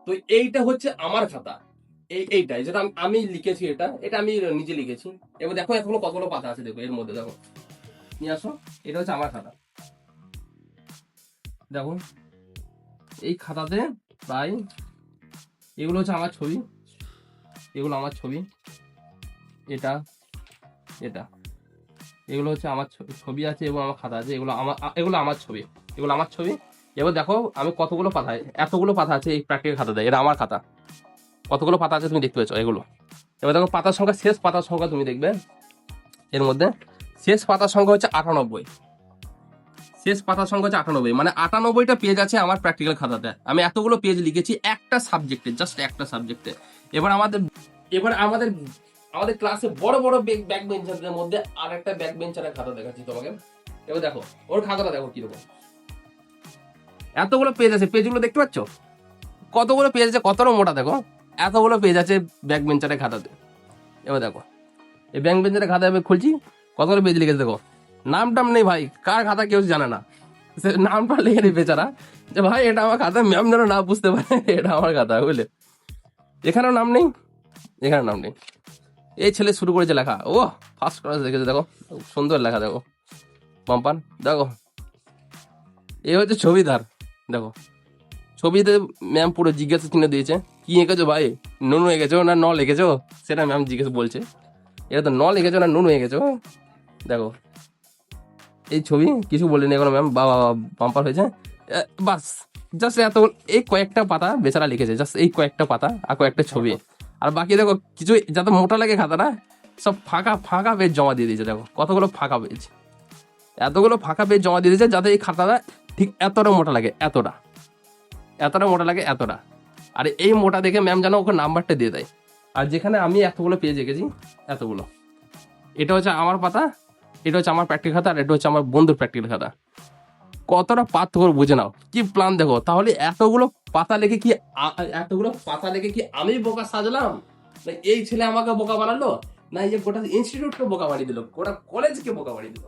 তো এইটা হচ্ছে আমার খাতা, এইটাই যেটা আমি লিখেছি, এটা এটা আমি নিজে লিখেছি। এবার দেখো এখনো কতগুলো পাতা আছে, দেখো এর মধ্যে, দেখো নিয়ে আসো। এটা হচ্ছে আমার খাতা, দেখো এই খাতাতে প্রায়, এগুলো হচ্ছে আমার ছবি, এগুলো আমার ছবি, এটা এটা এগুলো হচ্ছে আমার ছবি আছে এবং আমার খাতা আছে, এগুলো আমার ছবি, এগুলো আমার ছবি। এবার দেখো আমি কতগুলো পাতা, এতগুলো পাতা আছে এই প্র্যাকটিক্যাল খাতাতে, এটা আমার খাতা। কতগুলো পাতা আছে তুমি দেখতে পেয়েছো এগুলো। এবার দেখো পাতার সংখ্যা, শেষ পাতার সংখ্যা তুমি দেখবে এর মধ্যে, শেষ পাতার সংখ্যা হচ্ছে 98। শেষ পাতার সংখ্যা হচ্ছে 98, মানে 98টা পেজ আছে আমার প্র্যাকটিক্যাল খাতাতে। আমি এতগুলো পেজ লিখেছি একটা সাবজেক্টে, জাস্ট একটা সাবজেক্টে। এবার আমাদের এবার আমাদের আমাদের ক্লাসে বড় বড় ব্যাক বেঞ্চারদের মধ্যে আর একটা ব্যাক বেঞ্চারের খাতা দেখাচ্ছি তোমাকে। এবার দেখো ওর খাতাটা দেখো কিরকম, এতগুলো পেজ আছে, পেজগুলো দেখতে পাচ্ছ কতগুলো পেজ আছে, কতটা মোটা দেখো, এতগুলো পেজ আছে ব্যাক বেঞ্চারের খাতাতে। এবার দেখো এই ব্যাক বেঞ্চারের খাতা আমি খুলছি, কতগুলো পেজ লিখেছে দেখো। নাম টাম নেই ভাই, কার খাতা কেউ জানে না, সে নামটা লিখে নেই বেচারা, যে ভাই এটা আমার খাতা, ম্যাম যেন না বুঝতে পারে এটা আমার খাতা, বুঝলে। এখানেও নাম নেই, এখানে নাম নেই। এই ছেলে শুরু করেছে লেখা, ও ফার্স্ট ক্লাস দেখেছে, দেখো সুন্দর লেখা, দেখো পাম্পান, দেখো এই হচ্ছে ছবিদার। দেখো ছবিতে ম্যাম পুরো জিজ্ঞাসা চিহ্ন দিয়েছে, কি এঁকেছো ভাই, নুনু এঁকেছো না ন লিখেছো, সেটা ম্যাম জিজ্ঞেস বলছে। এটা তো ন লিখেছো না নুনু এঁকেছো। দেখো এই ছবি কিছু বলিনি এখনো ম্যাম, বাবা বাম্পার হয়েছে। বাস জাস্ট এত, এই কয়েকটা পাতা বেচারা লিখেছে, জাস্ট এই কয়েকটা পাতা আর কয়েকটা ছবি। আর বাকি দেখো কিছু যাতে মোটা লাগে খাতাটা, সব ফাঁকা ফাঁকা পেজ জমা দিয়ে দিয়েছে। দেখো কতগুলো ফাঁকা পেজ, এতগুলো ফাঁকা পেজ জমা দিয়ে দিয়েছে যাতে এই খাতাটা ঠিক এতটা মোটা লাগে, এতটা মোটা লাগে, এতটা। আর এই মোটা দেখে ম্যাম যেন ওকে নাম্বারটা দিয়ে দেয়। আর যেখানে আমি এতগুলো পেজ এঁকেছি, এতগুলো, এটা হচ্ছে আমার পাতা, এটা হচ্ছে আমার প্র্যাকটিক্যাল খাতা, আর এটা হচ্ছে আমার বন্ধুর প্র্যাকটিক্যাল খাতা। কতটা পার্থক্য বুঝে নাও, কি প্ল্যান দেখো। তাহলে এতগুলো পাতা লেগে কি আমি বোকা সাজলাম, না এই ছেলে আমাকে বোকা বানালো, না এই যে গোটা ইনস্টিটিউটকে বোকা বানিয়ে দিল, গোটা কলেজকে বোকা বানিয়ে দিল।